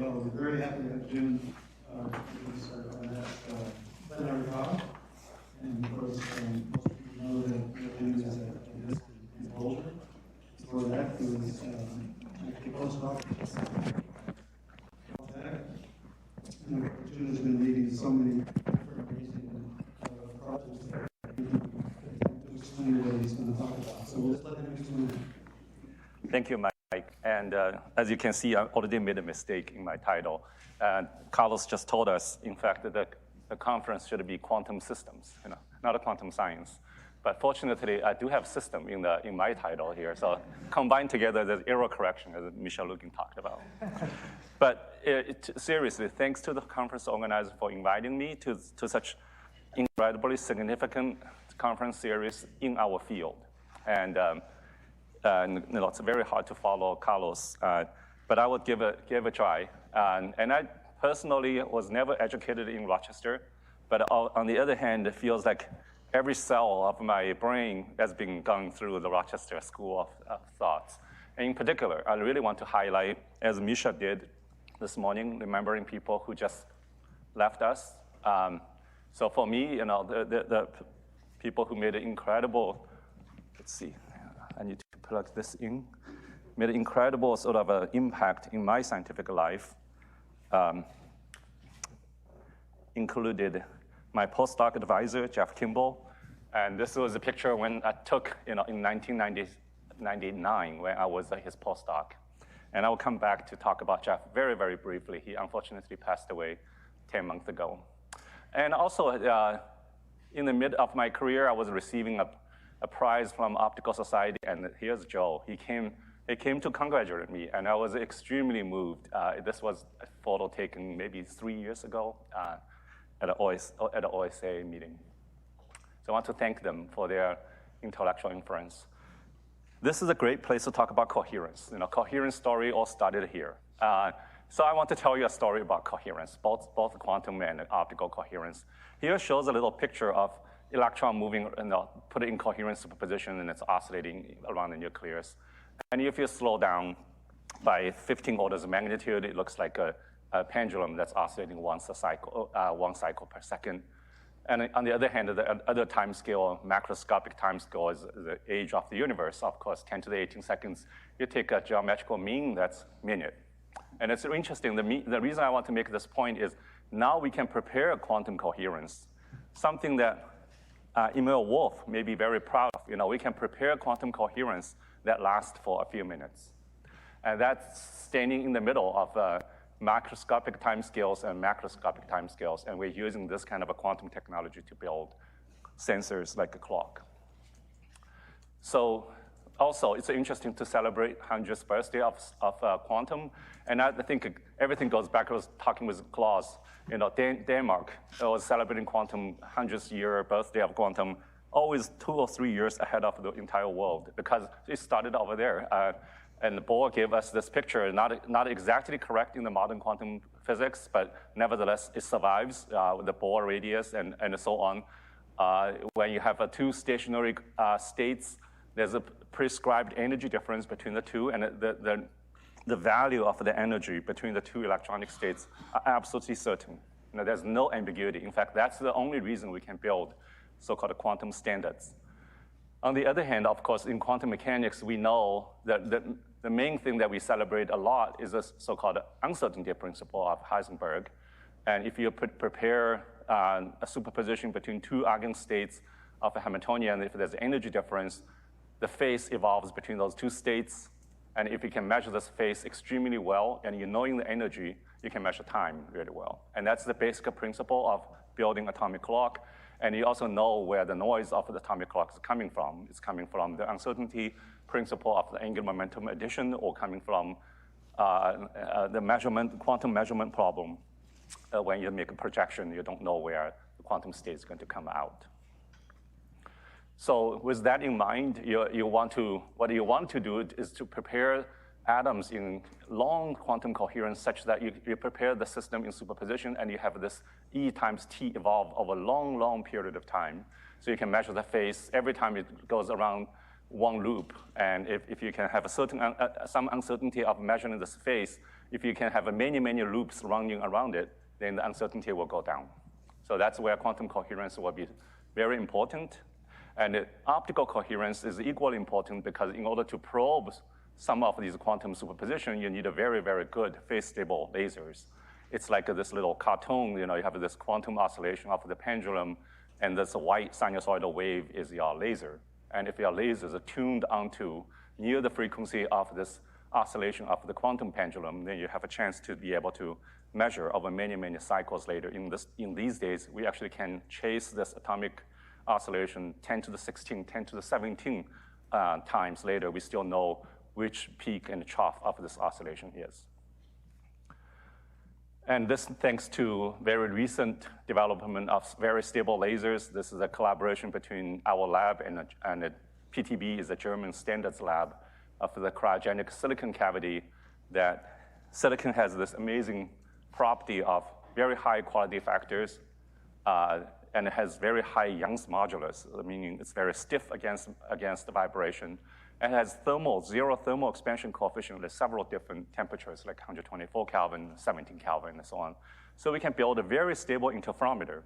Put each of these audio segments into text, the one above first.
well. We're very happy to have Jun on that plenary talk. And of course, most of you know that Jun is a NIST in Boulder. For that, he was a postdoc. And Jun has been leading so many different amazing projects that to explain what he's going to talk about. So we'll just let him explain. Thank you, Mike. And as you can see, I already made a mistake in my title. Carlos just told us, in fact, that the conference should be quantum systems, not a quantum science. But fortunately, I do have system in my title here. So combined together, there's error correction, as Michel Lugin talked about. But seriously, thanks to the conference organizer for inviting me to such incredibly significant conference series in our field. And it's very hard to follow Carlos, but I would give a try. And I personally was never educated in Rochester, but on the other hand, it feels like every cell of my brain has been gone through the Rochester School of Thoughts. And in particular, I really want to highlight, as Misha did this morning, remembering people who just left us. So for me, the people who made an incredible, let's see, I need to plug this in, made an incredible sort of impact in my scientific life, included my postdoc advisor, Jeff Kimball. And this was a picture when I took in 1999 when I was his postdoc. And I will come back to talk about Jeff very, very briefly. He unfortunately passed away 10 months ago. And also, in the mid of my career, I was receiving a prize from Optical Society, and here's Joe. He came to congratulate me, and I was extremely moved. This was a photo taken maybe 3 years ago at an OSA meeting. So I want to thank them for their intellectual inference. This is a great place to talk about coherence. Coherence story all started here. So I want to tell you a story about coherence, both quantum and optical coherence. Here shows a little picture of electron moving, put it in coherent superposition, and it's oscillating around the nucleus. And if you slow down by 15 orders of magnitude, it looks like a pendulum that's oscillating one cycle per second. And on the other hand, the other time scale, macroscopic time scale, is the age of the universe, of course, 10 to the 18 seconds. You take a geometrical mean, that's minute. And it's interesting, the reason I want to make this point is now we can prepare quantum coherence, something that Emil Wolf may be very proud of. We can prepare quantum coherence that lasts for a few minutes. And that's standing in the middle of macroscopic timescales and macroscopic timescales, and we're using this kind of a quantum technology to build sensors like a clock. So also, it's interesting to celebrate 100th birthday of quantum, and I think everything goes back. I was talking with Klaus, Denmark was celebrating quantum 100th year birthday of quantum, always 2 or 3 years ahead of the entire world, because it started over there. And Bohr gave us this picture, not exactly correct in the modern quantum physics, but nevertheless, it survives with the Bohr radius and so on. When you have two stationary states, there's a prescribed energy difference between the two, and the value of the energy between the two electronic states are absolutely certain. There's no ambiguity. In fact, that's the only reason we can build so-called quantum standards. On the other hand, of course, in quantum mechanics, we know that the main thing that we celebrate a lot is the so-called uncertainty principle of Heisenberg. And if you prepare a superposition between two eigenstates of a Hamiltonian, if there's energy difference, the phase evolves between those two states. And if you can measure this phase extremely well, and knowing the energy, you can measure time really well. And that's the basic principle of building atomic clock. And you also know where the noise of the atomic clock is coming from. It's coming from the uncertainty principle of the angular momentum addition, or coming from the quantum measurement problem. When you make a projection, you don't know where the quantum state is going to come out. So with that in mind, what you want to do is to prepare atoms in long quantum coherence such that you prepare the system in superposition, and you have this E times T evolve over a long, long period of time. So you can measure the phase every time it goes around one loop. And if you can have a certain some uncertainty of measuring this phase, if you can have many, many loops running around it, then the uncertainty will go down. So that's where quantum coherence will be very important. And optical coherence is equally important because in order to probe some of these quantum superposition, you need a very, very good phase-stable lasers. It's like this little cartoon, you have this quantum oscillation of the pendulum, and this white sinusoidal wave is your laser. And if your laser is tuned onto near the frequency of this oscillation of the quantum pendulum, then you have a chance to be able to measure over many, many cycles later. In these days, we actually can chase this atomic oscillation 10 to the 16, 10 to the 17 times later. We still know which peak and trough of this oscillation is. And this thanks to very recent development of very stable lasers. This is a collaboration between our lab and PTB is a German standards lab of the cryogenic silicon cavity, that silicon has this amazing property of very high quality factors, and it has very high Young's modulus, meaning it's very stiff against the vibration. It has zero thermal expansion coefficient at several different temperatures, like 124 Kelvin, 17 Kelvin, and so on. So we can build a very stable interferometer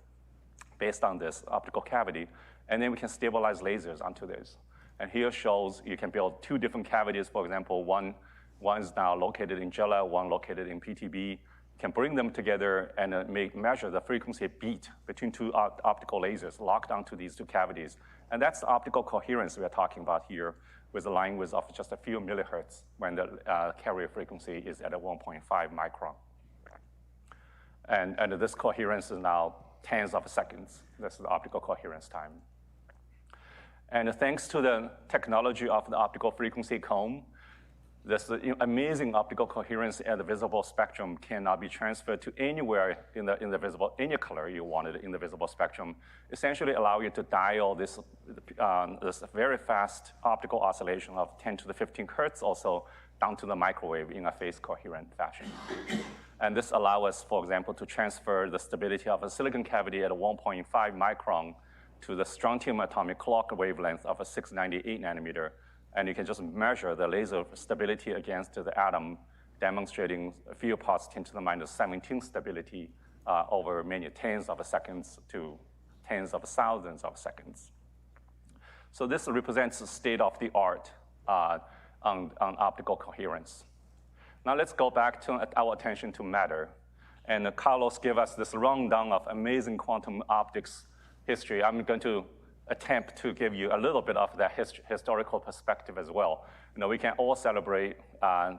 based on this optical cavity, and then we can stabilize lasers onto this. And here shows you can build two different cavities. For example, one is now located in JILA, one located in PTB. You can bring them together and measure the frequency beat between two optical lasers locked onto these two cavities. And that's the optical coherence we are talking about here, with a line width of just a few millihertz when the carrier frequency is at a 1.5 micron. And this coherence is now tens of seconds. This is the optical coherence time. And thanks to the technology of the optical frequency comb, this amazing optical coherence at the visible spectrum cannot be transferred to anywhere in the visible, any color you wanted in the visible spectrum, essentially allow you to dial this very fast optical oscillation of 10 to the 15 hertz also down to the microwave in a phase coherent fashion. And this allows us, for example, to transfer the stability of a silicon cavity at a 1.5 micron to the strontium atomic clock wavelength of a 698 nanometer. And you can just measure the laser stability against the atom, demonstrating a few parts 10 to the minus 17 stability over many tens of seconds to tens of thousands of seconds. So this represents the state of the art on optical coherence. Now let's go back to our attention to matter. And Carlos gave us this rundown of amazing quantum optics history. I'm going to attempt to give you a little bit of that historical perspective as well. We can all celebrate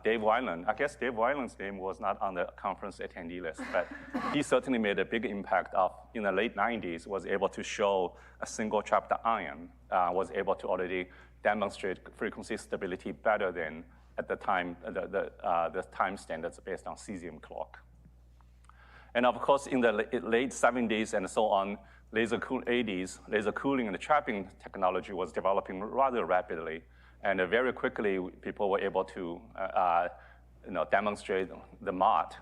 Dave Weiland. I guess Dave Weiland's name was not on the conference attendee list, but he certainly made a big impact in the late 90s, was able to show a single trapped ion, was able to already demonstrate frequency stability better than at the time, the time standards based on cesium clock. And of course, in the late 70s and so on, laser cooling and trapping technology was developing rather rapidly. And very quickly, people were able to demonstrate the MOT,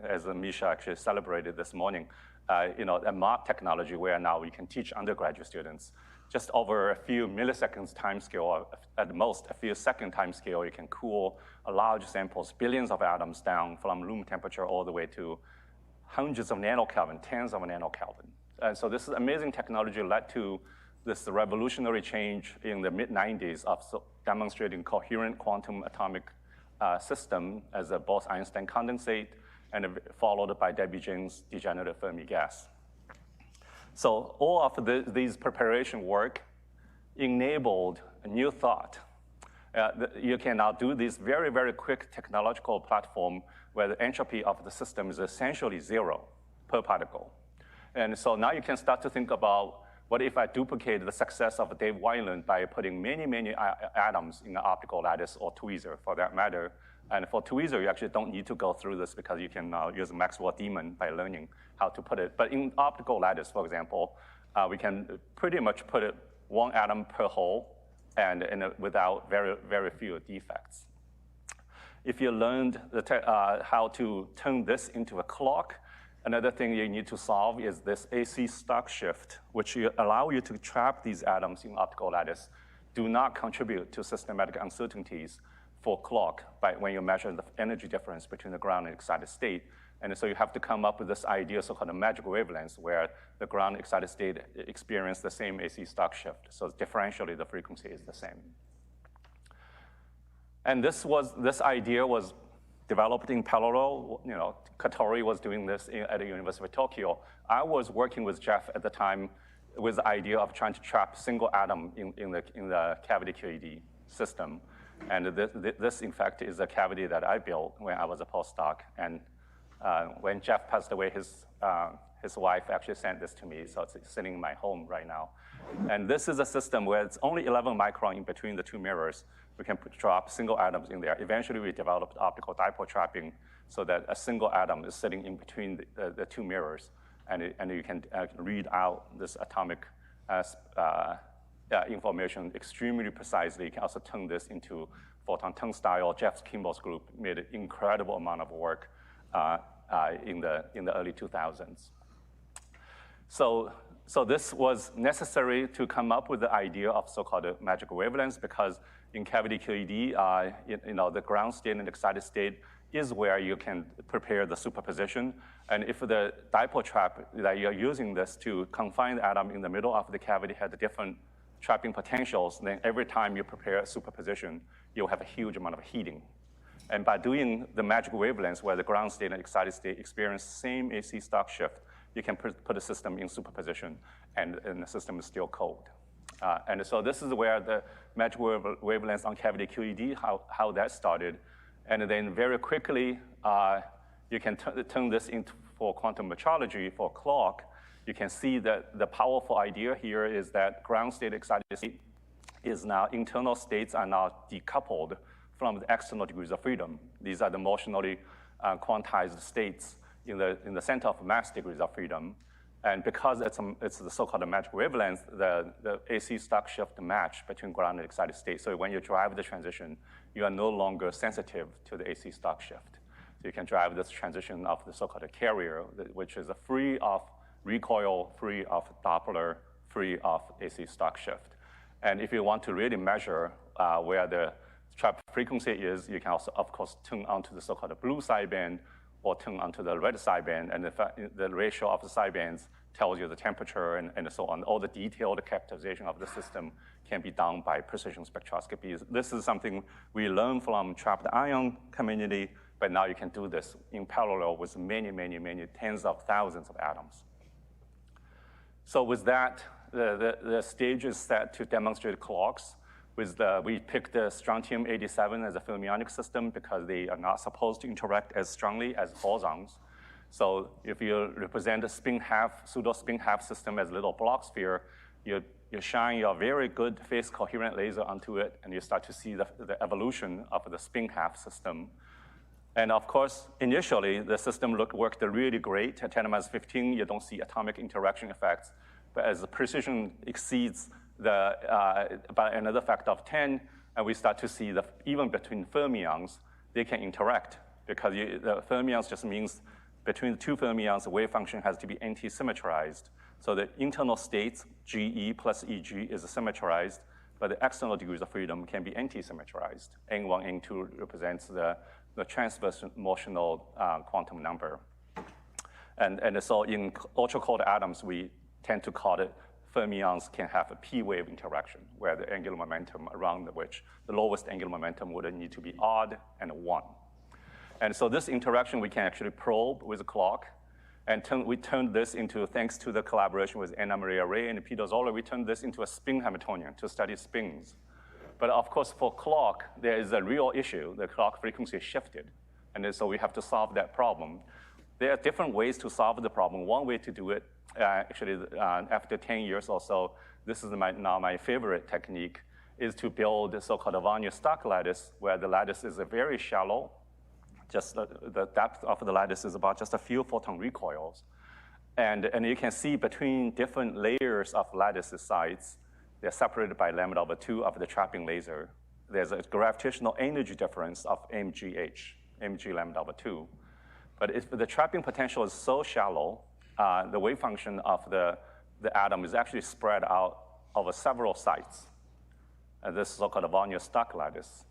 as Misha actually celebrated this morning, a MOT technology where now we can teach undergraduate students. Just over a few milliseconds time scale, or at most a few second time scale, you can cool a large samples, billions of atoms down from room temperature all the way to hundreds of nanokelvin, tens of nanokelvin. And so this amazing technology led to this revolutionary change in the mid-90s of demonstrating coherent quantum atomic system as a Bose-Einstein condensate, and followed by Debbie-Jane's degenerate Fermi gas. So all of these preparation work enabled a new thought. You can now do this very, very quick technological platform where the entropy of the system is essentially zero per particle. And so now you can start to think about, what if I duplicate the success of Dave Weiland by putting many, many atoms in the optical lattice, or tweezer for that matter. And for tweezer, you actually don't need to go through this because you can use Maxwell daemon by learning how to put it. But in optical lattice, for example, we can pretty much put it one atom per hole and without very, very few defects. If you learned how to turn this into a clock, another thing you need to solve is this AC stock shift, which allow you to trap these atoms in optical lattice, do not contribute to systematic uncertainties, for clock when you measure the energy difference between the ground and excited state. And so you have to come up with this idea, so-called magic wavelengths, where the ground excited state experience the same AC stock shift. So differentially, the frequency is the same. And this idea was developed in parallel. Katori was doing this at the University of Tokyo. I was working with Jeff at the time with the idea of trying to trap single atom in the cavity QED system. And this, in fact, is a cavity that I built when I was a postdoc. And when Jeff passed away, his wife actually sent this to me, so it's sitting in my home right now. And this is a system where it's only 11 micron in between the two mirrors. We can drop single atoms in there. Eventually, we developed optical dipole trapping so that a single atom is sitting in between the two mirrors, and you can read out this atomic information extremely precisely. You can also turn this into photon turnstile. Jeff Kimball's group made an incredible amount of work in the early 2000s. So this was necessary to come up with the idea of so-called magic wavelengths, because in cavity QED, the ground state and excited state is where you can prepare the superposition. And if the dipole trap that you're using this to confine the atom in the middle of the cavity has different trapping potentials, then every time you prepare a superposition, you'll have a huge amount of heating. And by doing the magic wavelengths where the ground state and excited state experience the same AC stock shift, you can put a system in superposition, and the system is still cold. And so this is where the magic wavelengths on cavity QED, how that started. And then very quickly, you can turn this into for quantum metrology for clock. You can see that the powerful idea here is that ground state excited state is now, internal states are now decoupled from the external degrees of freedom. These are the motionally quantized states in the center of mass degrees of freedom. And because it's the so-called magic wavelength, the AC stock shift match between ground and excited state. So when you drive the transition, you are no longer sensitive to the AC stock shift. So you can drive this transition of the so-called carrier, which is free of recoil, free of Doppler, free of AC stock shift. And if you want to really measure where the trap frequency is, you can also, of course, turn onto the so-called blue sideband or turn onto the red sideband, and the ratio of the sidebands tells you the temperature and so on. All the detailed characterization of the system can be done by precision spectroscopy. This is something we learned from trapped ion community, but now you can do this in parallel with many, many, many tens of thousands of atoms. So with that, the stage is set to demonstrate clocks. We picked the strontium-87 as a fermionic system because they are not supposed to interact as strongly as bosons. So if you represent a pseudo-spin half system as a little block sphere, you shine your very good phase coherent laser onto it, and you start to see the evolution of the spin half system. And of course, initially, the system worked really great. At 10⁻⁵, you don't see atomic interaction effects. But as the precision exceeds by another factor of 10, and we start to see even between fermions, they can interact, because the fermions just means between the two fermions, the wave function has to be anti-symmetrized. So the internal states, GE plus EG, is symmetrized, but the external degrees of freedom can be anti-symmetrized. N1, N2 represents the transverse motional quantum number. And so in ultra-cold atoms, we tend to call it fermions can have a p-wave interaction, where the angular momentum around which the lowest angular momentum would need to be odd and 1. And so this interaction we can actually probe with a clock, and we turned this into, thanks to the collaboration with Anna Maria Ray and Peter Zoller, we turned this into a spin Hamiltonian to study spins. But of course, for clock, there is a real issue. The clock frequency shifted, and so we have to solve that problem. There are different ways to solve the problem. One way to do it, after 10 years or so, this is now my favorite technique, is to build a so-called Varnier-Stock lattice, where the lattice is very shallow. Just the depth of the lattice is about just a few photon recoils. And you can see between different layers of lattice sites, they're separated by λ/2 of the trapping laser. There's a gravitational energy difference of mgh, mg λ/2. But if the trapping potential is so shallow, the wave function of the atom is actually spread out over several sites. This is so-called Volmer-Stock lattice.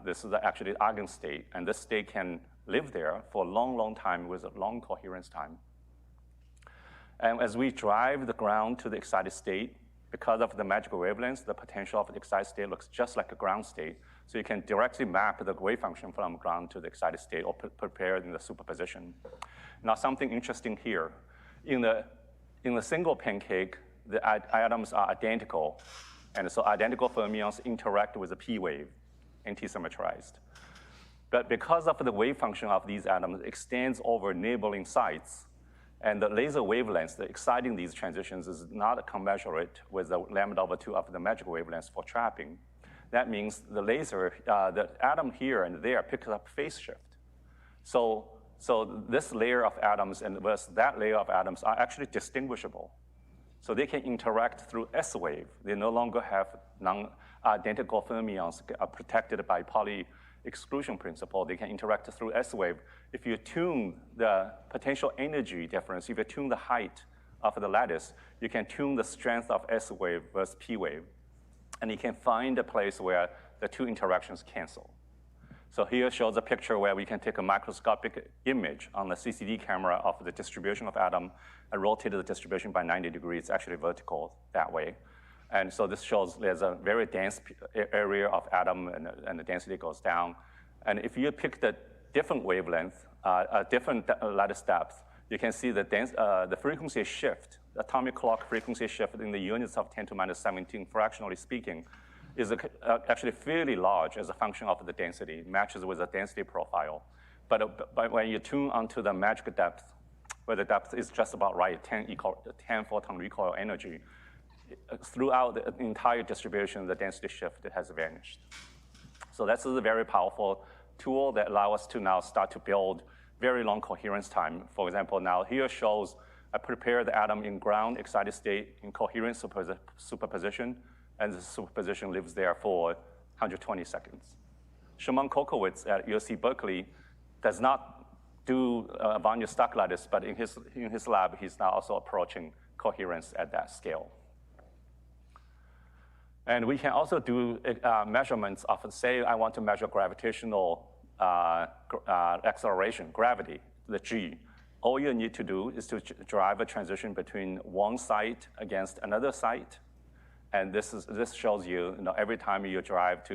This is actually the Argon state, and this state can live there for a long, long time with a long coherence time. And as we drive the ground to the excited state, because of the magical wavelengths, the potential of the excited state looks just like a ground state. So you can directly map the wave function from ground to the excited state or prepare in the superposition. Now, something interesting here. In the single pancake, the atoms are identical. And so identical fermions interact with the P wave, anti-symmetrized. But because of the wave function of these atoms extends over neighboring sites, and the laser wavelengths that exciting these transitions is not commensurate with the λ/2 of the magical wavelengths for trapping. That means the laser, the atom here and there picks up phase shift. So this layer of atoms and versus that layer of atoms are actually distinguishable. So they can interact through S wave. They no longer have non-identical fermions protected by Pauli exclusion principle. They can interact through S wave. If you tune the potential energy difference, if you tune the height of the lattice, you can tune the strength of S wave versus P wave. And you can find a place where the two interactions cancel. So here shows a picture where we can take a microscopic image on the CCD camera of the distribution of atom and rotate the distribution by 90 degrees, actually vertical that way. And so this shows there's a very dense area of atom and the density goes down. And if you pick the different wavelength, different lattice depth, you can see the frequency shift, the atomic clock frequency shift in the units of 10 to minus 17, fractionally speaking, is actually fairly large as a function of the density, matches with the density profile. But when you tune onto the magic depth, where the depth is just about right, 10 photon recoil energy, throughout the entire distribution, the density shift has vanished. So that's a very powerful tool that allows us to now start to build very long coherence time. For example, now here shows I prepare the atom in ground excited state in coherent superposition, and the superposition lives there for 120 seconds. Shimon Kokowitz at UC Berkeley does not do Volmer-Stock lattice, but in his lab, he's now also approaching coherence at that scale. And we can also do measurements of, say, I want to measure gravitational acceleration, gravity, the G. All you need to do is to drive a transition between one site against another site. And this shows you, every time you drive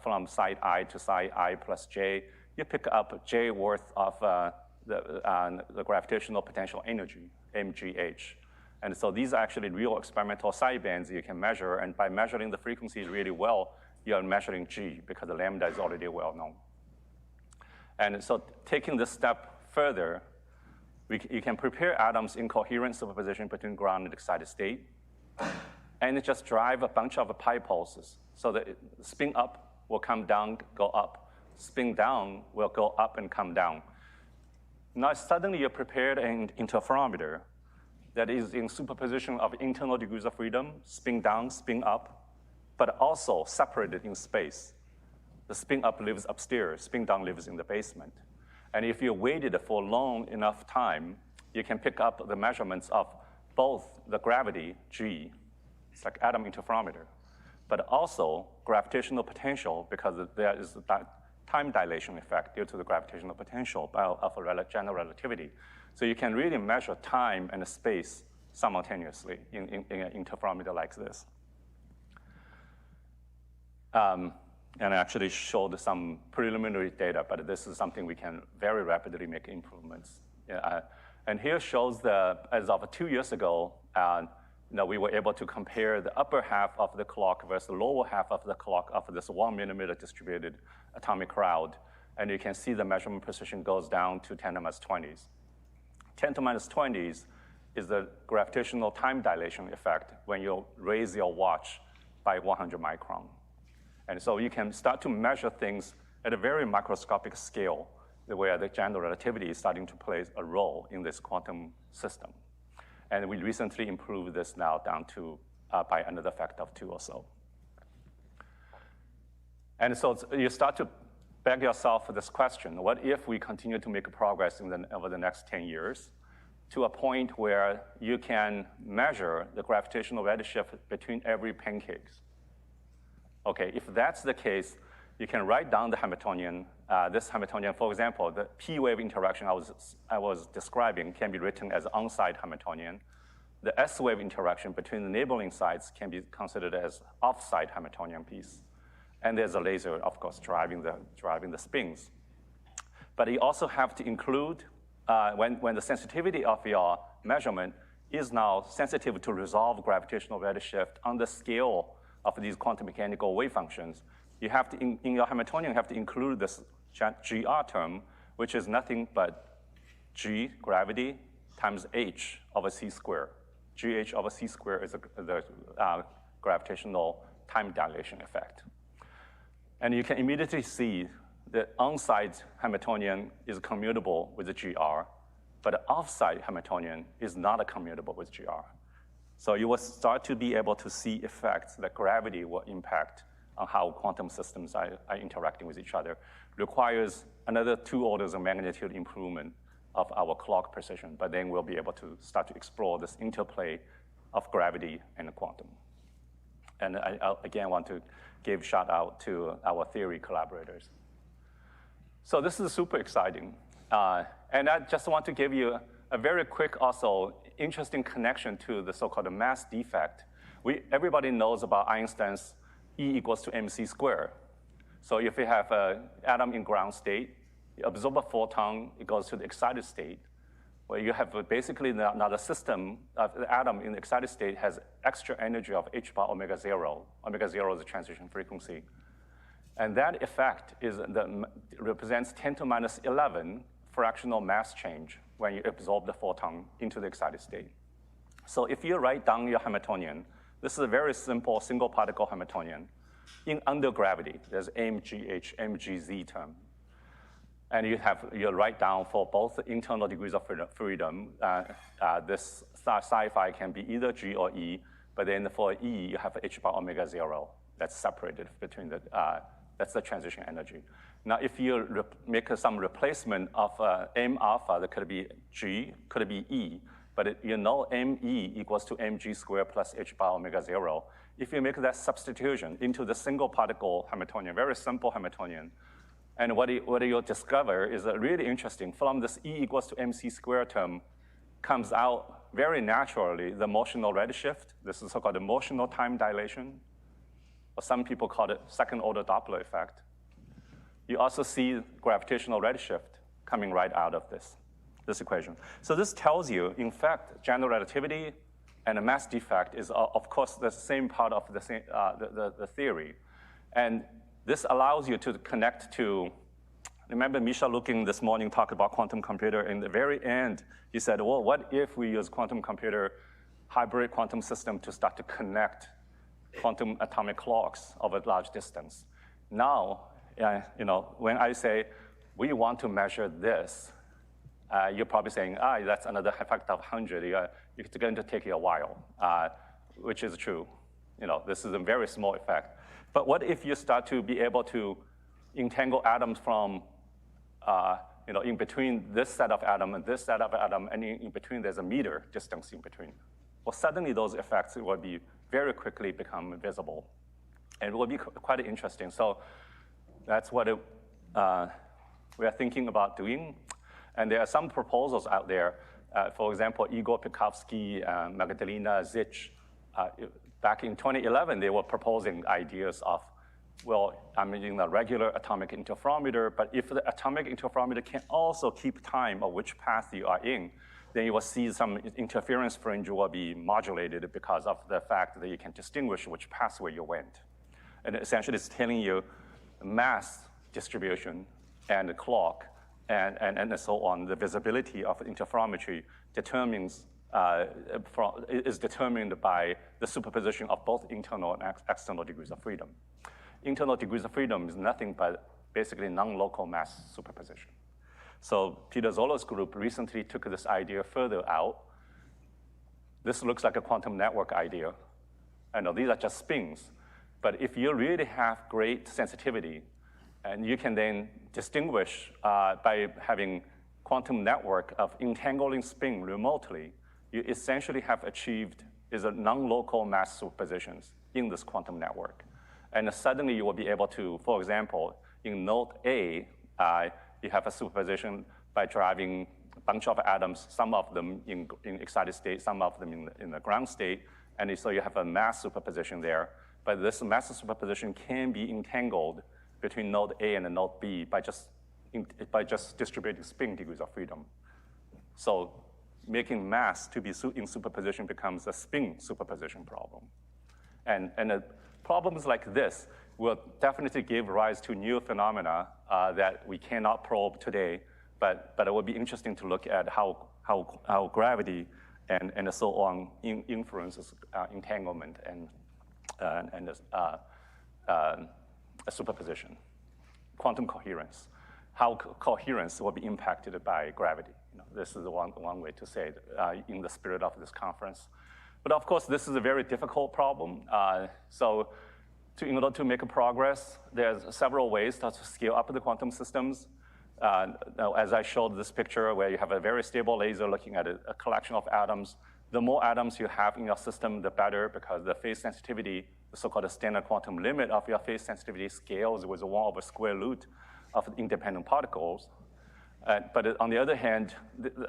from site I to site I plus J, you pick up J worth of the gravitational potential energy, MGH. And so these are actually real experimental sidebands you can measure, and by measuring the frequency really well, you're measuring G, because the lambda is already well known. And so taking this step further, you can prepare atoms in coherent superposition between ground and excited state, and just drive a bunch of pi pulses. So the spin up will come down, go up. Spin down will go up and come down. Now suddenly you're prepared an interferometer that is in superposition of internal degrees of freedom, spin down, spin up, but also separated in space. The spin up lives upstairs, spin down lives in the basement. And if you waited for long enough time, you can pick up the measurements of both the gravity, G, it's like atom interferometer, but also gravitational potential, because there is that time dilation effect due to the gravitational potential of general relativity. So you can really measure time and space simultaneously in an interferometer like this. And I actually showed some preliminary data, but this is something we can very rapidly make improvements. And here shows as of 2 years ago, we were able to compare the upper half of the clock versus the lower half of the clock of this 1 millimeter distributed atomic crowd. And you can see the measurement precision goes down to 10 to the minus 20s. 10 to the minus 20s is the gravitational time dilation effect when you raise your watch by 100 micron. And so you can start to measure things at a very microscopic scale, where the general relativity is starting to play a role in this quantum system. And we recently improved this now down to by another factor of 2 or so. And so you start to beg yourself this question: what if we continue to make progress over the next 10 years to a point where you can measure the gravitational redshift between every pancake? Okay, if that's the case, you can write down the Hamiltonian. This Hamiltonian, for example, the P-wave interaction I was describing can be written as on-site Hamiltonian. The S-wave interaction between the neighboring sites can be considered as off-site Hamiltonian piece. And there's a laser, of course, driving the spins. But you also have to include, when the sensitivity of your measurement is now sensitive to resolve gravitational redshift on the scale of these quantum mechanical wave functions, you have to, in your Hamiltonian, you have to include this GR term, which is nothing but G, gravity, times H over C squared. GH over C squared is the gravitational time dilation effect. And you can immediately see the on-site Hamiltonian is commutable with the GR, but the off-site Hamiltonian is not commutable with GR. So you will start to be able to see effects that gravity will impact on how quantum systems are interacting with each other. Requires another 2 orders of magnitude improvement of our clock precision, but then we'll be able to start to explore this interplay of gravity and quantum. And I again want to give shout out to our theory collaborators. So this is super exciting. And I just want to give you a very quick also interesting connection to the so-called mass defect. Everybody knows about Einstein's E equals to mc squared. So if you have an atom in ground state, you absorb a photon, it goes to the excited state, where you have basically another system of the atom in the excited state has extra energy of h bar omega 0. Omega 0 is the transition frequency. And that effect represents 10 to minus 11 fractional mass change when you absorb the photon into the excited state. So if you write down your Hamiltonian, this is a very simple single particle Hamiltonian. In under gravity, there's mgh, mgz term. And you write down for both the internal degrees of freedom, this psi-phi can be either G or E, but then for E, you have h bar omega 0. That's separated between that's the transition energy. Now, if you make some replacement of m alpha, that could be G, could be E, but you know me equals to mg squared plus h bar omega 0. If you make that substitution into the single particle Hamiltonian, very simple Hamiltonian, and what you'll discover is really interesting. From this E equals to mc squared term comes out very naturally the motional redshift. This is so-called the motional time dilation, or some people call it second-order Doppler effect. You also see gravitational redshift coming right out of this equation. So this tells you, in fact, general relativity and a mass defect is, of course, the same part of the theory. And this allows you to connect to, remember Misha Lukin this morning talked about quantum computer. In the very end, he said, well, what if we use quantum computer, hybrid quantum system to start to connect quantum atomic clocks over large distance? Now, when I say we want to measure this, you're probably saying, that's another factor of 100. It's going to take you a while, which is true. This is a very small effect. But what if you start to be able to entangle atoms from, in between this set of atom and this set of atom, and in between there's a meter distance in between? Well, suddenly those effects will be very quickly become visible, and it will be quite interesting. So that's what we are thinking about doing. And there are some proposals out there. For example, Igor Pekovsky, Magdalena Zich, back in 2011, they were proposing ideas of, well, I'm using a regular atomic interferometer, but if the atomic interferometer can also keep time of which path you are in, then you will see some interference fringe will be modulated because of the fact that you can distinguish which pathway you went. And essentially it's telling you mass distribution and the clock and so on, the visibility of interferometry is determined by the superposition of both internal and external degrees of freedom. Internal degrees of freedom is nothing but basically non-local mass superposition. So Peter Zoller's group recently took this idea further out. This looks like a quantum network idea. I know these are just spins, but if you really have great sensitivity, and you can then distinguish by having quantum network of entangling spin remotely, you essentially have achieved is a non-local mass superpositions in this quantum network. And suddenly you will be able to, for example, in node A, you have a superposition by driving a bunch of atoms, some of them in excited state, some of them in the ground state, and so you have a mass superposition there. But this mass superposition can be entangled between node A and node B by just distributing spin degrees of freedom. So making mass to be in superposition becomes a spin superposition problem. And problems like this will definitely give rise to new phenomena that we cannot probe today, but it will be interesting to look at how gravity and so on influences entanglement and superposition. Quantum coherence, how coherence will be impacted by gravity. This is one way to say it in the spirit of this conference. But of course, this is a very difficult problem. So in order to make a progress, there's several ways to scale up the quantum systems. As I showed this picture where you have a very stable laser looking at a collection of atoms, the more atoms you have in your system, the better, because the phase sensitivity, the so-called standard quantum limit of your phase sensitivity scales with 1/square root of independent particles. But on the other hand,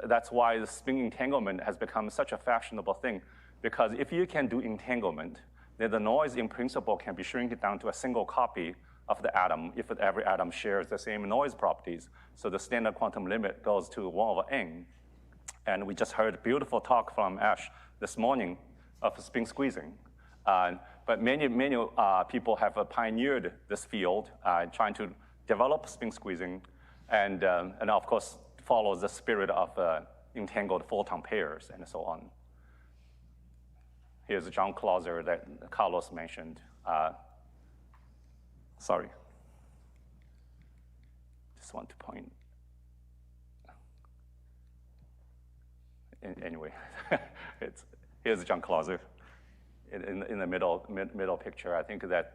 that's why the spin entanglement has become such a fashionable thing, because if you can do entanglement, then the noise in principle can be shrinked down to a single copy of the atom if every atom shares the same noise properties. So the standard quantum limit goes to 1/n. And we just heard a beautiful talk from Ash this morning of spin squeezing. But many people have pioneered this field, trying to develop spin squeezing, and of course follows the spirit of entangled photon pairs and so on. Here's John Clauser that Carlos mentioned. Sorry. Just want to point. Anyway, here's John Clauser in the middle picture. I think that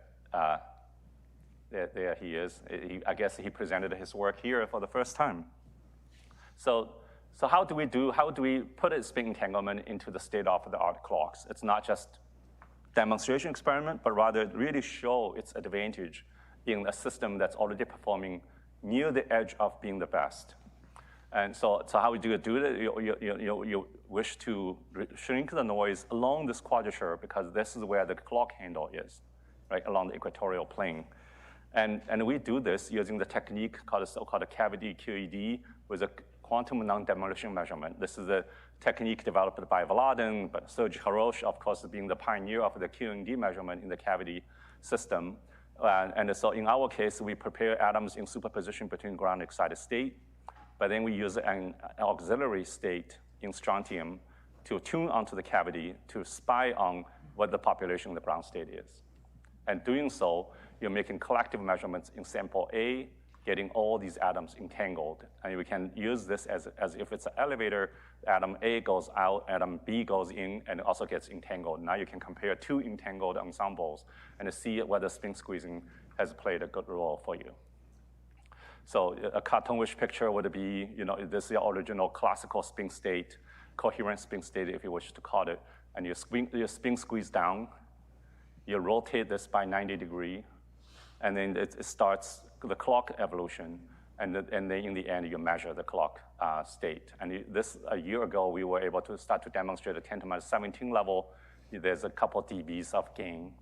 there he is. I guess he presented his work here for the first time. So how do we put a spin entanglement into the state-of-the-art clocks? It's not just demonstration experiment, but rather really show its advantage in a system that's already performing near the edge of being the best. And so how do it? You wish to shrink the noise along this quadrature because this is where the clock handle is, right, along the equatorial plane. And we do this using the technique called the so-called cavity QED with a quantum non-demolition measurement. This is a technique developed by Vladen, but Serge Haroche, of course, being the pioneer of the QED measurement in the cavity system. And so in our case, we prepare atoms in superposition between ground and excited state, but then we use an auxiliary state in strontium to tune onto the cavity to spy on what the population of the ground state is. And doing so, you're making collective measurements in sample A, getting all these atoms entangled. And we can use this as if it's an elevator, atom A goes out, atom B goes in, and it also gets entangled. Now you can compare two entangled ensembles and see whether spin squeezing has played a good role for you. So a cartoonish picture would be, this is the original classical spin state, coherent spin state, if you wish to call it, and you spin squeeze down, you rotate this by 90 degrees, and then it starts the clock evolution, and then in the end, you measure the clock state. And a year ago, we were able to start to demonstrate at 10⁻17 level. There's a couple dBs of gain,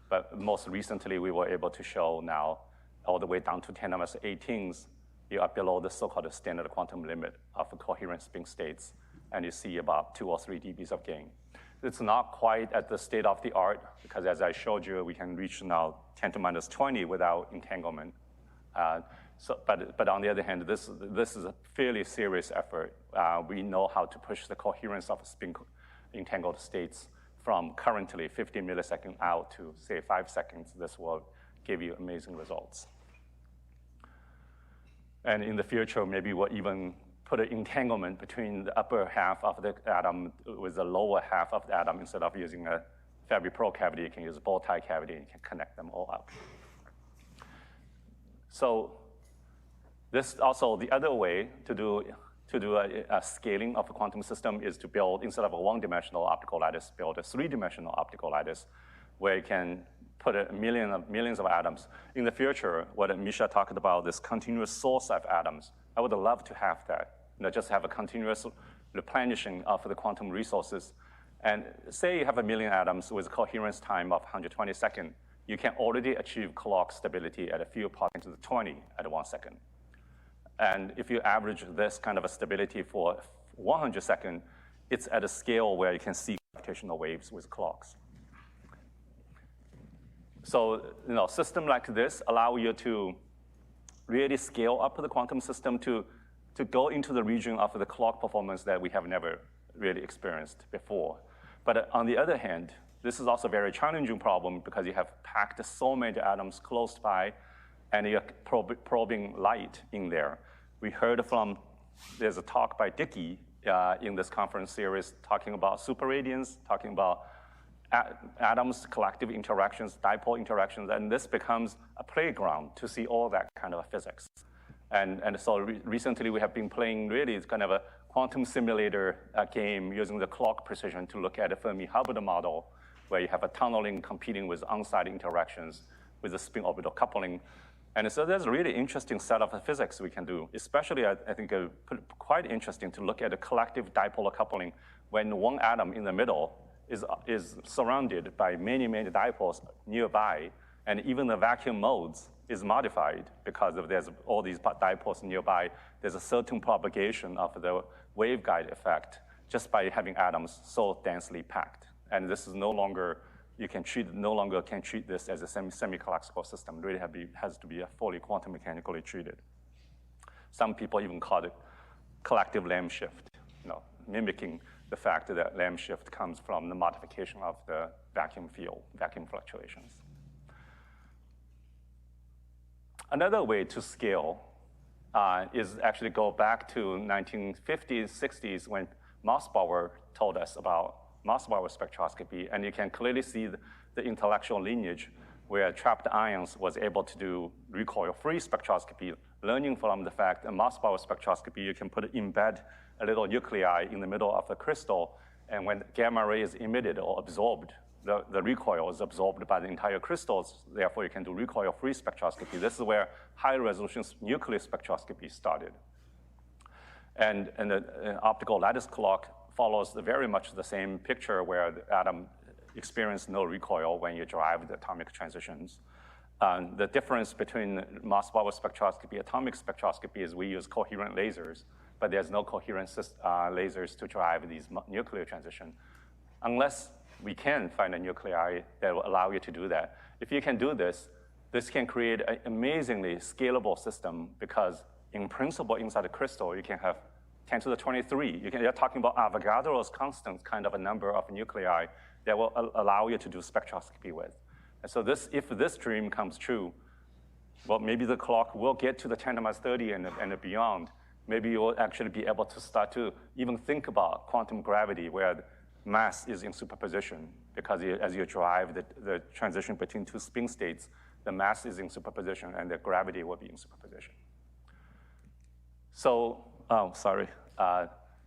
but most recently, we were able to show now all the way down to 10⁻18s, you are below the so-called standard quantum limit of coherent spin states, and you see about 2 or 3 dBs of gain. It's not quite at the state of the art, because as I showed you, we can reach now 10⁻20 without entanglement. But on the other hand, this is a fairly serious effort. We know how to push the coherence of spin entangled states from currently 50 milliseconds out to, say, 5 seconds. This will give you amazing results. And in the future, maybe we'll even put an entanglement between the upper half of the atom with the lower half of the atom. Instead of using a Fabry-Pro cavity, you can use a bow-tie cavity, and you can connect them all up. So this also, the other way to do a scaling of a quantum system is to build, instead of a one-dimensional optical lattice, build a three-dimensional optical lattice, where you can put millions of atoms. In the future, what Misha talked about, this continuous source of atoms, I would love to have that. Just have a continuous replenishing of the quantum resources. And say you have 1 million atoms with a coherence time of 120 seconds, you can already achieve clock stability at a few parts to the 20 at 1 second. And if you average this kind of a stability for 100 seconds, it's at a scale where you can see gravitational waves with clocks. So, system like this allow you to really scale up the quantum system to go into the region of the clock performance that we have never really experienced before. But on the other hand, this is also a very challenging problem because you have packed so many atoms close by, and you're probing light in there. We heard there's a talk by Dickey in this conference series talking about superradiance, talking about atoms, collective interactions, dipole interactions, and this becomes a playground to see all that kind of physics. And so recently we have been playing really kind of a quantum simulator game using the clock precision to look at the Fermi-Hubbard model, where you have a tunneling competing with on-site interactions with the spin orbital coupling. And so there's a really interesting set of physics we can do, especially I think quite interesting to look at the collective dipolar coupling when one atom in the middle is surrounded by many, many dipoles nearby, and even the vacuum modes is modified because there's all these dipoles nearby. There's a certain propagation of the waveguide effect just by having atoms so densely packed. And this is no longer can treat this as a semi-classical system. It really has to be a fully quantum mechanically treated. Some people even call it collective Lamb shift, mimicking the fact that Lamb shift comes from the modification of the vacuum field, vacuum fluctuations. Another way to scale is actually go back to 1950s, 60s when Mossbauer told us about Mossbauer spectroscopy, and you can clearly see the intellectual lineage where trapped ions was able to do recoil-free spectroscopy, learning from the fact that Mossbauer spectroscopy, you can embed a little nuclei in the middle of the crystal, and when gamma ray is emitted or absorbed, the recoil is absorbed by the entire crystals, therefore you can do recoil-free spectroscopy. This is where high-resolution nuclear spectroscopy started. And the optical lattice clock follows very much the same picture where the atom experiences no recoil when you drive the atomic transitions. The difference between Mossbauer spectroscopy, atomic spectroscopy is we use coherent lasers, but there's no coherent lasers to drive these nuclear transition, unless we can find a nuclei that will allow you to do that. If you can do this, this can create an amazingly scalable system because in principle inside the crystal, you can have 10 to the 23. You're talking about Avogadro's constant kind of a number of nuclei that will allow you to do spectroscopy with. And so if this dream comes true, well, maybe the clock will get to the 10 to the minus 30 and beyond. Maybe you will actually be able to start to even think about quantum gravity where mass is in superposition because as you drive the transition between two spin states, the mass is in superposition and the gravity will be in superposition. So,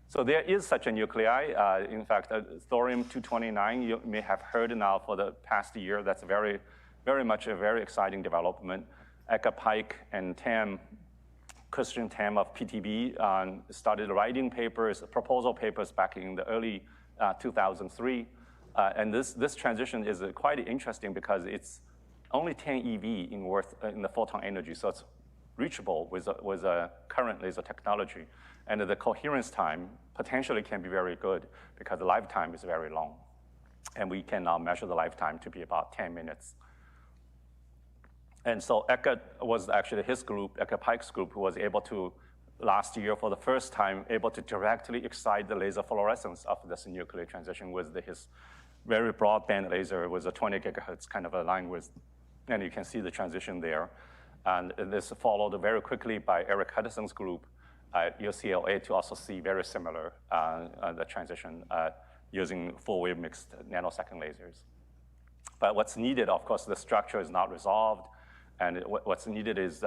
so there is such a nuclei. In fact, thorium-229, you may have heard now for the past year. That's very, very much a very exciting development. Eka Pike and Christian Tam of PTB started writing proposal papers back in the early 2003. And this transition is quite interesting because it's only 10 eV in the photon energy. So it's reachable with a current laser technology. And the coherence time potentially can be very good because the lifetime is very long. And we can now measure the lifetime to be about 10 minutes. And so Eka was actually his group, Eka Pike's group, who was able to, last year for the first time, able to directly excite the laser fluorescence of this nuclear transition with his very broadband laser with a 20 gigahertz kind of a line width. And you can see the transition there. And this followed very quickly by Eric Hudson's group at UCLA to also see very similar the transition using full-wave mixed nanosecond lasers. But what's needed, of course, the structure is not resolved. And what's needed is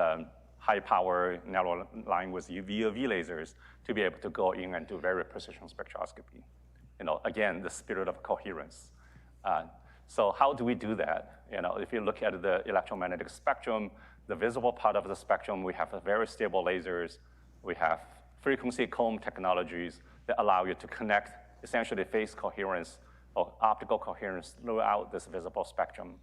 high-power narrow line with UV lasers to be able to go in and do very precision spectroscopy. Again, the spirit of coherence. So how do we do that? If you look at the electromagnetic spectrum, the visible part of the spectrum, we have very stable lasers. We have frequency comb technologies that allow you to connect essentially phase coherence or optical coherence throughout this visible spectrum.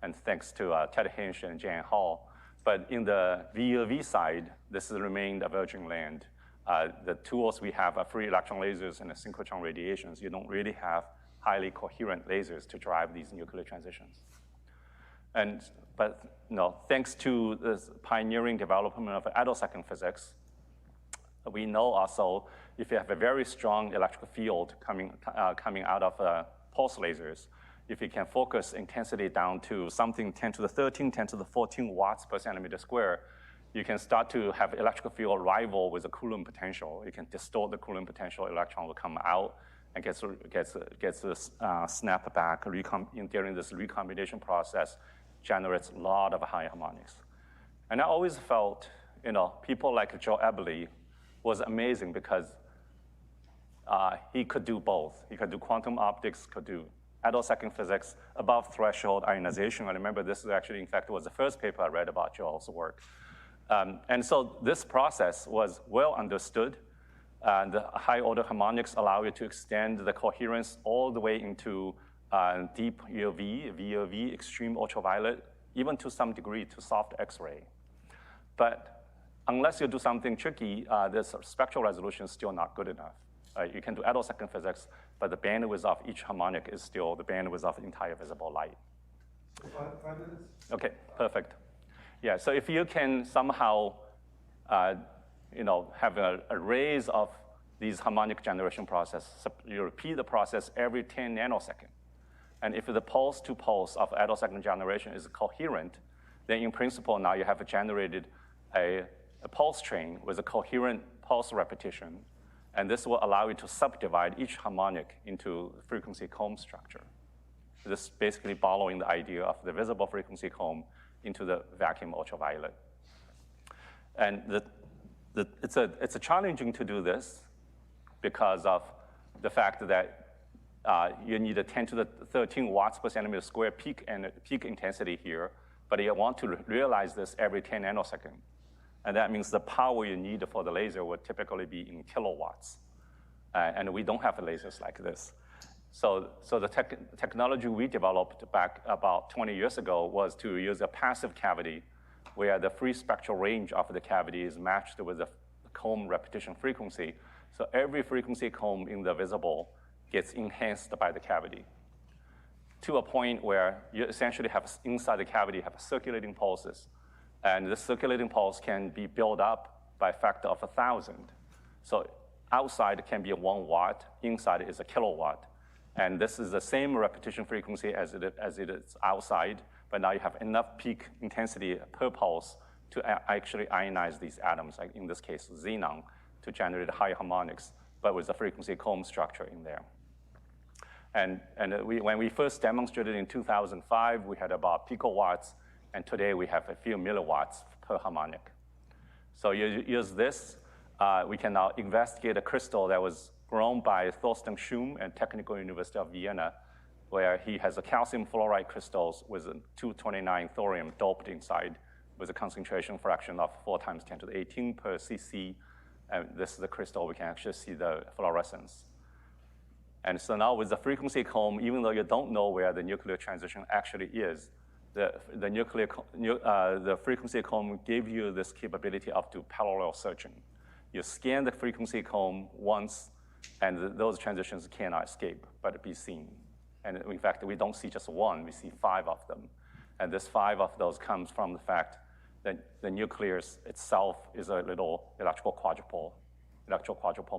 And thanks to Ted Hinch and Jan Hall. But in the VUV side, this has remained a virgin land. The tools we have are free electron lasers and synchrotron radiations. You don't really have highly coherent lasers to drive these nuclear transitions. But thanks to this pioneering development of attosecond physics, we know also if you have a very strong electric field coming out of pulse lasers, if you can focus intensity down to something 10 to the 13, 10 to the 14 watts per centimeter square, you can start to have electric field rival with a Coulomb potential. You can distort the Coulomb potential, electron will come out and gets this snap back during this recombination process, generates a lot of high harmonics. And I always felt, people like Joe Eberly was amazing because he could do both. He could do quantum optics, could do attosecond physics, above threshold ionization. I remember this is actually, in fact, was the first paper I read about Joel's work. And so this process was well understood. The high order harmonics allow you to extend the coherence all the way into deep UV, VUV, extreme ultraviolet, even to some degree to soft X-ray. But unless you do something tricky, this spectral resolution is still not good enough. You can do attosecond physics, but the bandwidth of each harmonic is still the bandwidth of the entire visible light. 5 minutes? Okay, perfect. Yeah, so if you can somehow have an arrays of these harmonic generation process, you repeat the process every 10 nanoseconds. And if the pulse to pulse of attosecond generation is coherent, then in principle now you have generated a pulse train with a coherent pulse repetition. And this will allow you to subdivide each harmonic into frequency comb structure. This is basically following the idea of the visible frequency comb into the vacuum ultraviolet. And it's challenging to do this because of the fact that you need a 10 to the 13 watts per centimeter square peak intensity here, but you want to realize this every 10 nanoseconds. And that means the power you need for the laser would typically be in kilowatts. And we don't have lasers like this. So the technology we developed back about 20 years ago was to use a passive cavity where the free spectral range of the cavity is matched with the comb repetition frequency. So every frequency comb in the visible gets enhanced by the cavity to a point where you essentially have inside the cavity have circulating pulses. And the circulating pulse can be built up by a factor of 1,000. So outside can be 1 watt, inside is a kilowatt. And this is the same repetition frequency as it is outside, but now you have enough peak intensity per pulse to actually ionize these atoms, like in this case, xenon, to generate high harmonics, but with a frequency comb structure in there. And when we first demonstrated in 2005, we had about picowatts, and today we have a few milliwatts per harmonic. So you use this, we can now investigate a crystal that was grown by Thorsten Schum at Technical University of Vienna, where he has a calcium fluoride crystals with a 229 thorium doped inside with a concentration fraction of 4 times 10 to the 18 per cc. And this is the crystal, we can actually see the fluorescence. And so now with the frequency comb, even though you don't know where the nuclear transition actually is, the frequency comb gave you this capability of do parallel searching. You scan the frequency comb once, and those transitions cannot escape, but be seen. And in fact, we don't see just one, we see 5 of them. And this 5 of those comes from the fact that the nucleus itself is a little electrical quadrupole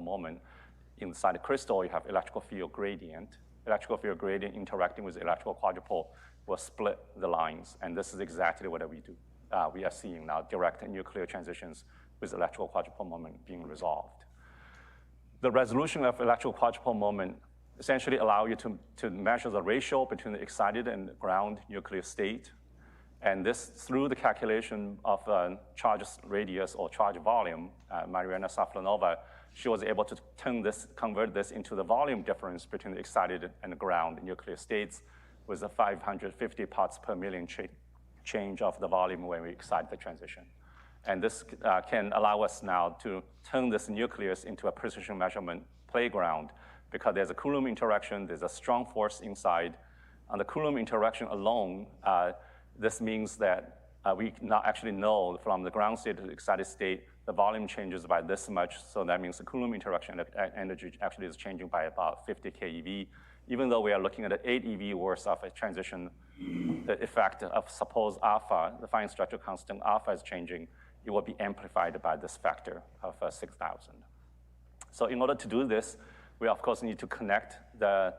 moment. Inside the crystal, you have electrical field gradient. Electrical field gradient interacting with the electrical quadrupole will split the lines, and this is exactly what we do. We are seeing now direct nuclear transitions with electrical quadrupole moment being resolved. The resolution of electrical quadrupole moment essentially allow you to measure the ratio between the excited and ground nuclear state. And this, through the calculation of charge radius or charge volume, Mariana Safronova, she was able to convert this into the volume difference between the excited and ground nuclear states. with a 550 parts per million change of the volume when we excite the transition. And this can allow us now to turn this nucleus into a precision measurement playground because there's a Coulomb interaction, there's a strong force inside. On the Coulomb interaction alone, this means that we not actually know from the ground state to the excited state, the volume changes by this much. So that means the Coulomb interaction energy actually is changing by about 50 keV. Even though we are looking at 8 eV worth of a transition, the effect of suppose alpha, the fine structural constant alpha is changing, it will be amplified by this factor of 6,000. So in order to do this, we of course need to connect the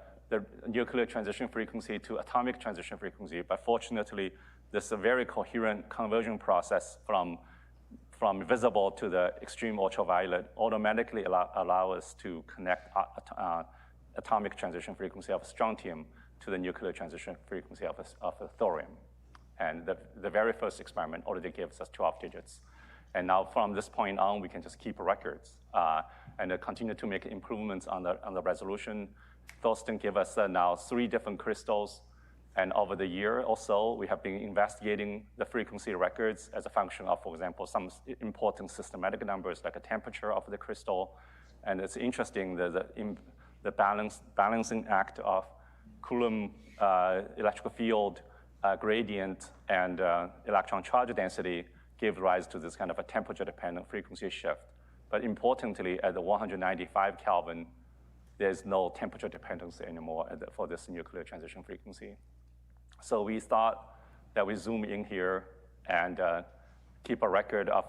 nuclear transition frequency to atomic transition frequency. But fortunately, this is a very coherent conversion process from visible to the extreme ultraviolet automatically allow us to connect atomic transition frequency of strontium to the nuclear transition frequency of thorium. And the very first experiment already gives us 12 digits. And now from this point on, we can just keep records and continue to make improvements on the resolution. Thorsten gave us now 3 different crystals. And over the year or so, we have been investigating the frequency records as a function of, for example, some important systematic numbers like a temperature of the crystal. And it's interesting that the balancing act of Coulomb electrical field gradient and electron charge density gave rise to this kind of a temperature-dependent frequency shift. But importantly, at the 195 Kelvin, there's no temperature dependency anymore for this nuclear transition frequency. So we thought that we zoom in here and keep a record of,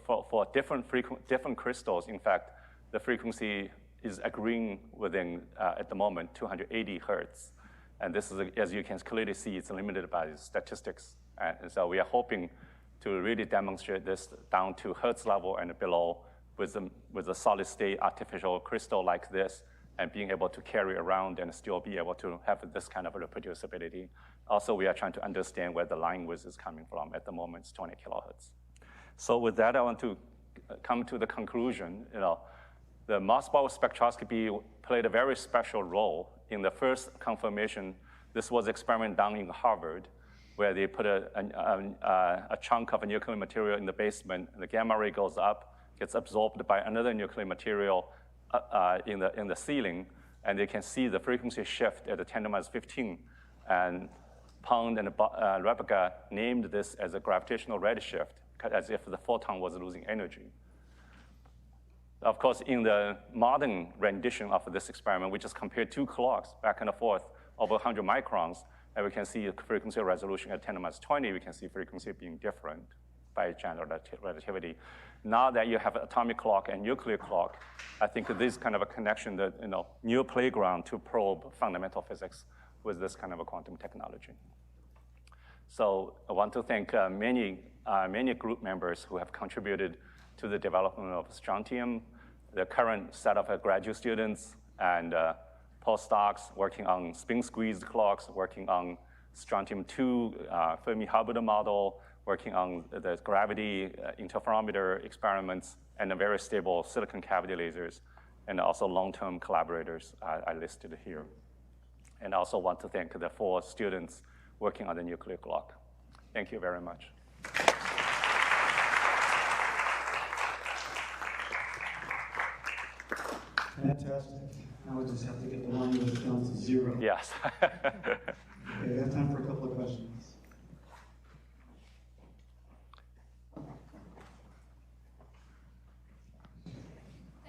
for different crystals. In fact, the frequency is agreeing within, at the moment, 280 hertz. And this is, as you can clearly see, it's limited by statistics. And so we are hoping to really demonstrate this down to hertz level and below with a solid state artificial crystal like this, and being able to carry around and still be able to have this kind of reproducibility. Also, we are trying to understand where the line width is coming from. At the moment, it's 20 kilohertz. So with that, I want to come to the conclusion. The Mossbauer spectroscopy played a very special role in the first confirmation. This was an experiment done in Harvard, where they put a chunk of a nuclear material in the basement, and the gamma ray goes up, gets absorbed by another nuclear material in the ceiling, and they can see the frequency shift at the 10⁻⁵. And Pond and Rebecca named this as a gravitational redshift, as if the photon was losing energy. Of course, in the modern rendition of this experiment, we just compared 2 clocks back and forth over 100 microns, and we can see a frequency resolution at 10⁻⁻20. We can see frequency being different by general relativity. Now that you have an atomic clock and nuclear clock, I think this kind of a connection, that new playground to probe fundamental physics with this kind of a quantum technology. So I want to thank many group members who have contributed to the development of strontium, the current set of graduate students and postdocs working on spin-squeezed clocks, working on strontium-2 Fermi-Hubbard model, working on the gravity interferometer experiments, and the very stable silicon cavity lasers, and also long-term collaborators I listed here. And I also want to thank the 4 students working on the nuclear clock. Thank you very much. Fantastic. Now we just have to get the line width down to 0. Yes. Okay, we have time for a couple of questions.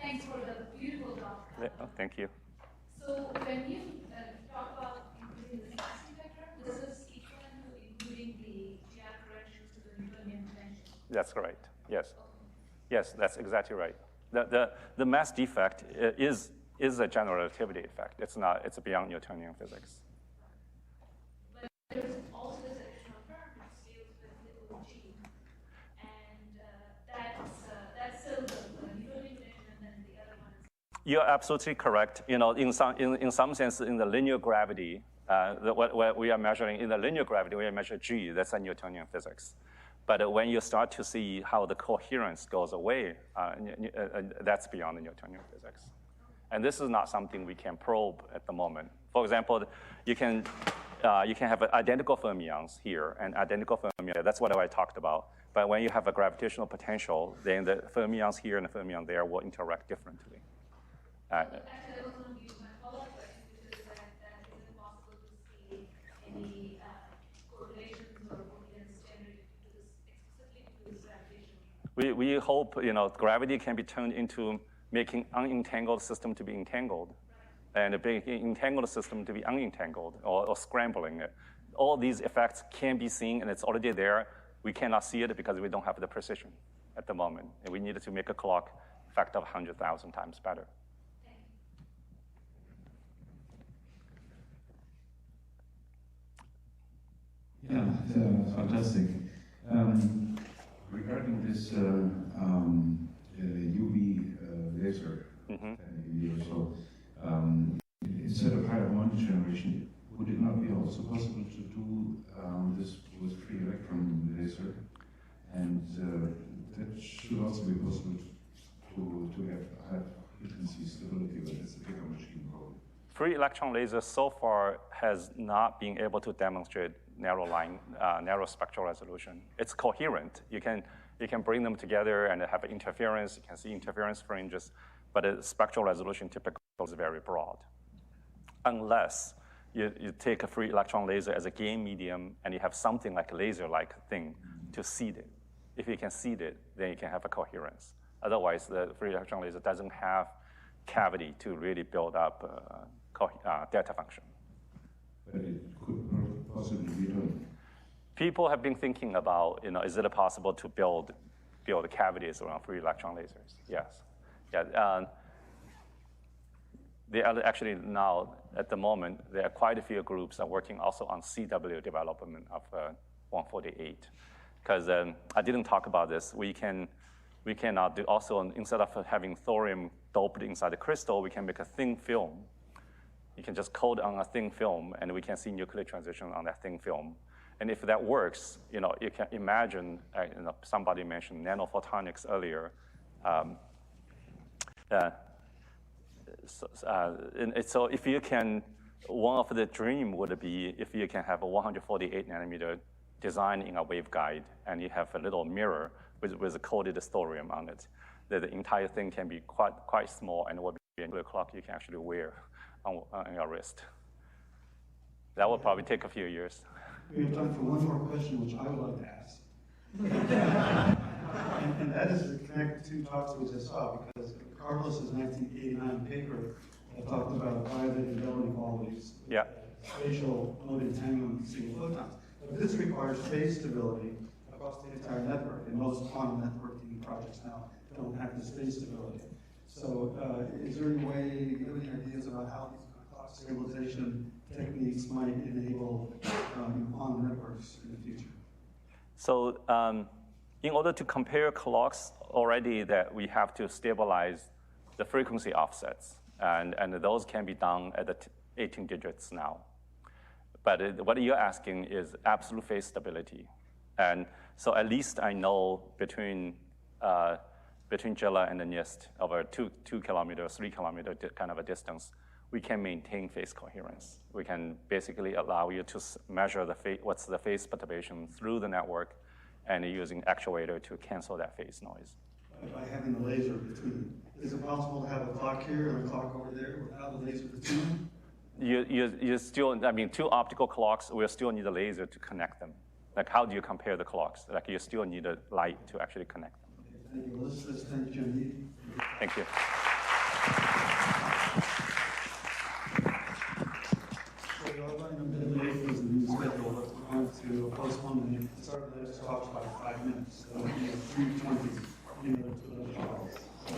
Thanks for the beautiful talk. Thank you. So when you talk about including the frequency vector, this is equivalent to including the JILA corrections to the Newtonian potential. That's right. Yes. Yes, that's exactly right. The mass defect is a general relativity effect. It's not. It's beyond Newtonian physics. But there's also this additional term which scales with little g, and that's still the Newtonian potential, and then the other one is. You're absolutely correct. In some sense, in the linear gravity, what we are measuring in the linear gravity, we measure g. That's a Newtonian physics. But when you start to see how the coherence goes away, that's beyond the Newtonian physics. And this is not something we can probe at the moment. For example, you can you can have identical fermions here and identical fermions there. That's what I talked about. But when you have a gravitational potential, then the fermions here and the fermion there will interact differently. Actually, that was going to be my follow-up question, which is that is it possible to see any correlations or coherence generated explicitly to this gravitation? We hope gravity can be turned into making unentangled system to be entangled, and making entangled system to be unentangled, or scrambling it. All these effects can be seen, and it's already there. We cannot see it because we don't have the precision at the moment, and we needed to make a clock factor of 100,000 times better. Yeah, fantastic. Regarding this UV laser, UV or so, instead of higher bond generation, would it not be also possible to do this with free electron laser? And that should also be possible to have high frequency stability, but it's a bigger machine probably. Free electron laser so far has not been able to demonstrate narrow spectral resolution. It's coherent. You can bring them together and have interference. You can see interference fringes, but the spectral resolution typically is very broad. Unless you take a free electron laser as a gain medium and you have something like a laser-like thing to seed it. If you can seed it, then you can have a coherence. Otherwise, the free electron laser doesn't have cavity to really build up delta function. But it could possibly be done. People have been thinking about, is it possible to build cavities around free electron lasers? Yes. Yeah. They are actually now, at the moment, there are quite a few groups that are working also on CW development of 148. Because I didn't talk about this. We can now do also, instead of having thorium doped inside the crystal, we can make a thin film. You can just code on a thin film, and we can see nuclear transition on that thin film. And if that works, you can imagine, somebody mentioned nanophotonics earlier. So if you can, one of the dream would be if you can have a 148 nanometer design in a waveguide, and you have a little mirror with a coded thorium on it, that the entire thing can be quite small and will be a nuclear clock you can actually wear on your wrist. That will probably take a few years. We have time for one more question, which I would like to ask. and that is to connect two talks we just saw, because Carlos's 1989 paper talked about bioavailability qualities, Yeah. spatial mode entanglement single photons. But this requires phase stability across the entire network, and most quantum networking projects now don't have this phase stability. So is there any way, do you have any ideas about how these clock stabilization techniques might enable quantum networks in the future? So in order to compare clocks, already that we have to stabilize the frequency offsets, and those can be done at the 18 digits now. But what you're asking is absolute phase stability. And so at least I know between JILA and the NIST, over 2 kilometers, 3 kilometer kind of a distance, we can maintain phase coherence. We can basically allow you to measure what's the phase perturbation through the network, and using actuator to cancel that phase noise. By having the laser between, is it possible to have a clock here and a clock over there without the laser between them? You still, two optical clocks, we still need a laser to connect them. Like, how do you compare the clocks? Like, you still need a light to actually connect them. Okay, thank you, Elizabeth. Thank you, Jun Ye. Thank you. So we are running a bit late because of the new schedule, but we're going to postpone the start of the next talks by 5 minutes. So it'll be at 3:20 to the talks. So